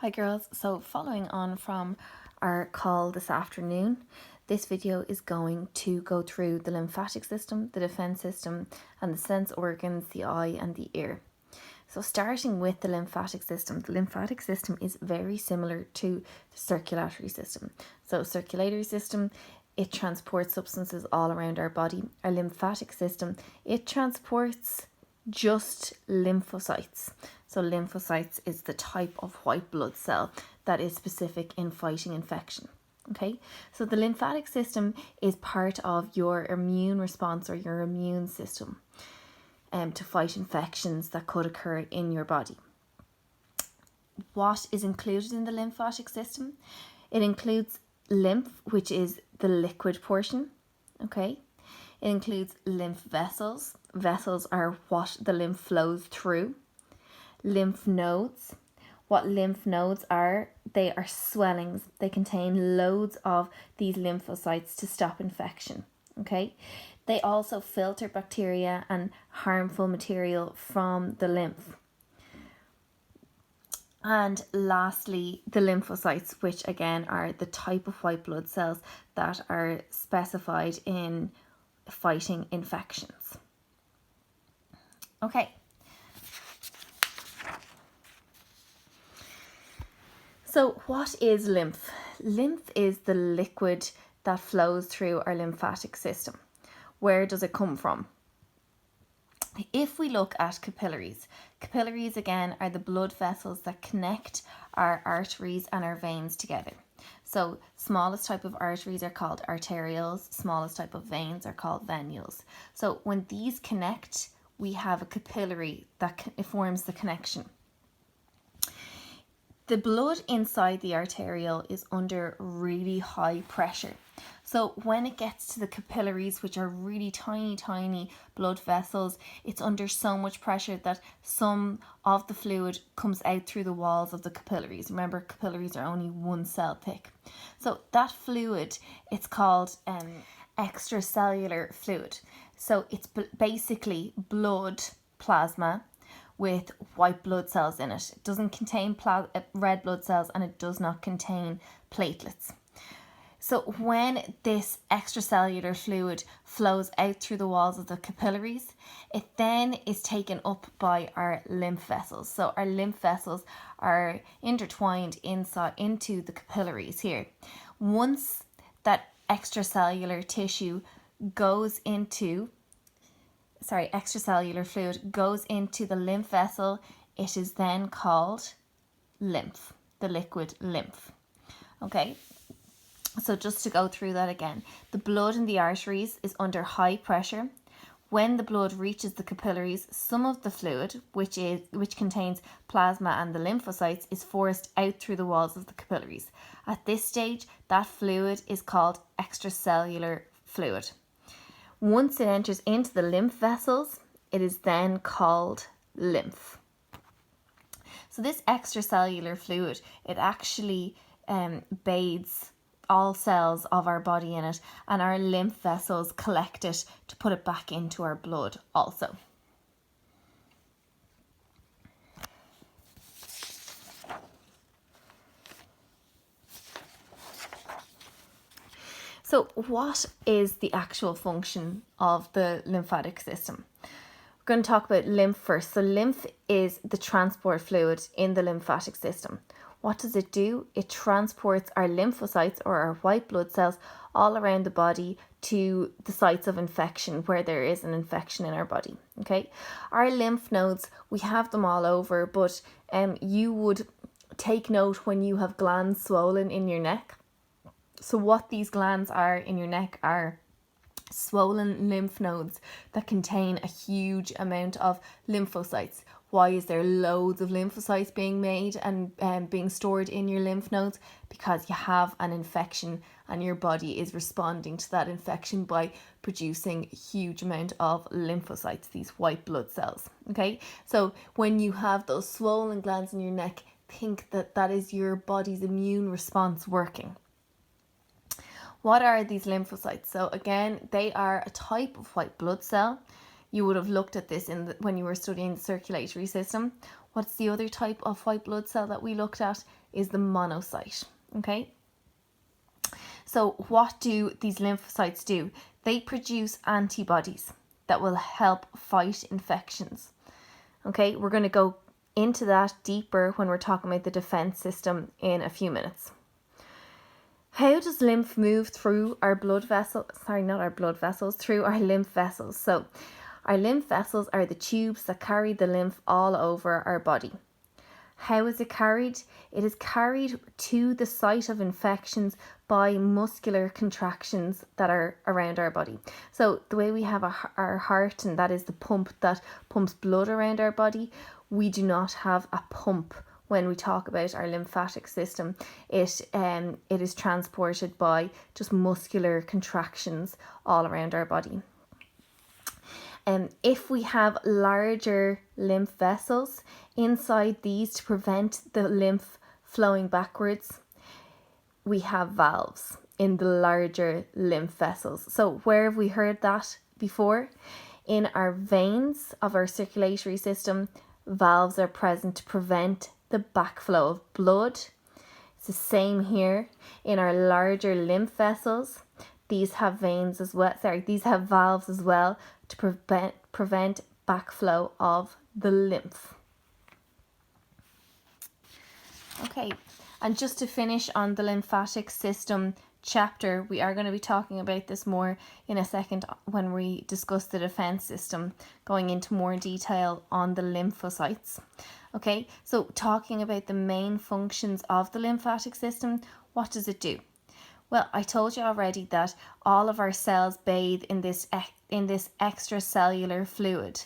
Hi girls, so following on from our call this afternoon, this video is going to go through the lymphatic system, the defense system, and the sense organs, the eye and the ear. So starting with the lymphatic system is very similar to the circulatory system. So circulatory system, it transports substances all around our body. Our lymphatic system, it transports just lymphocytes. So lymphocytes is the type of white blood cell that is specific in fighting infection. Okay, so the lymphatic system is part of your immune response or your immune system to fight infections that could occur in your body. What is included in the lymphatic system? It includes lymph, which is the liquid portion. Okay, it includes lymph vessels. Vessels are what the lymph flows through. Lymph nodes. What lymph nodes are, they are swellings. They contain loads of these lymphocytes to stop infection. Okay, they also filter bacteria and harmful material from the lymph. And lastly, the lymphocytes, which again are the type of white blood cells that are specified in fighting infections. Okay. So what is lymph? Lymph is the liquid that flows through our lymphatic system. Where does it come from? If we look at capillaries again are the blood vessels that connect our arteries and our veins together. So smallest type of arteries are called arterioles, smallest type of veins are called venules. So when these connect, we have a capillary that forms the connection. The blood inside the arteriole is under really high pressure. So when it gets to the capillaries, which are really tiny blood vessels, it's under so much pressure that some of the fluid comes out through the walls of the capillaries. Remember, capillaries are only one cell thick. So that fluid, it's called extracellular fluid. So it's basically blood plasma with white blood cells in it. It doesn't contain red blood cells and it does not contain platelets. So when this extracellular fluid flows out through the walls of the capillaries, it then is taken up by our lymph vessels. So our lymph vessels are intertwined inside into the capillaries here. Once that extracellular tissue goes into extracellular fluid goes into the lymph vessel, it is then called lymph, the liquid lymph. Okay, so just to go through that again, the blood in the arteries is under high pressure. When the blood reaches the capillaries, some of the fluid, which contains plasma and the lymphocytes, is forced out through the walls of the capillaries. At this stage, that fluid is called extracellular fluid. Once it enters into the lymph vessels, it is then called lymph. So this extracellular fluid, it actually bathes all cells of our body in it, and our lymph vessels collect it to put it back into our blood also. So what is the actual function of the lymphatic system? We're going to talk about lymph first. So lymph is the transport fluid in the lymphatic system. What does it do? It transports our lymphocytes or our white blood cells all around the body to the sites of infection where there is an infection in our body. Okay, our lymph nodes, we have them all over, but you would take note when you have glands swollen in your neck. So what these glands are in your neck are swollen lymph nodes that contain a huge amount of lymphocytes. Why is there loads of lymphocytes being made and being stored in your lymph nodes? Because you have an infection and your body is responding to that infection by producing a huge amount of lymphocytes, these white blood cells. Okay, so when you have those swollen glands in your neck, think that that is your body's immune response working. What are these lymphocytes? So again, they are a type of white blood cell. You would have looked at this when you were studying the circulatory system. What's the other type of white blood cell that we looked at? Is the monocyte. Okay. So what do these lymphocytes do? They produce antibodies that will help fight infections. Okay, we're going to go into that deeper when we're talking about the defense system in a few minutes. How does lymph move through our blood vessels? Sorry, not our blood vessels, through our lymph vessels. So our lymph vessels are the tubes that carry the lymph all over our body. How is it carried? It is carried to the site of infections by muscular contractions that are around our body. So the way we have our heart, and that is the pump that pumps blood around our body, we do not have a pump when we talk about our lymphatic system. It is transported by just muscular contractions all around our body. If we have larger lymph vessels inside these to prevent the lymph flowing backwards, we have valves in the larger lymph vessels. So where have we heard that before? In our veins of our circulatory system, valves are present to prevent the backflow of blood. It's the same here in our larger lymph vessels. These have veins as well. These have valves as well to prevent backflow of the lymph. Okay, and just to finish on the lymphatic system chapter, we are going to be talking about this more in a second when we discuss the defense system, going into more detail on the lymphocytes. Okay, so talking about the main functions of the lymphatic system, what does it do? Well, I told you already that all of our cells bathe in this extracellular fluid.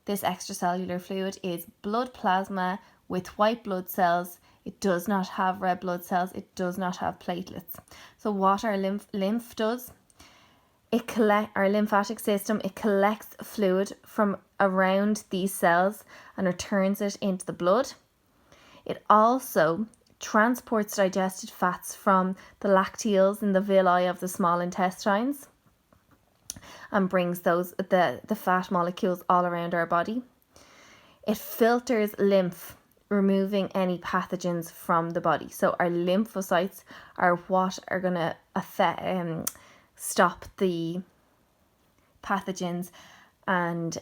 This extracellular fluid is blood plasma with white blood cells. It does not have red blood cells. It does not have platelets. So what our lymph does, our lymphatic system, it collects fluid from around these cells and returns it into the blood. It also transports digested fats from the lacteals in the villi of the small intestines and brings the fat molecules all around our body. It filters lymph, removing any pathogens from the body. So our lymphocytes are what are going to stop the pathogens and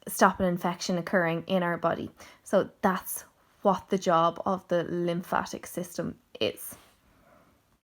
stop an infection occurring in our body. So that's what the job of the lymphatic system is.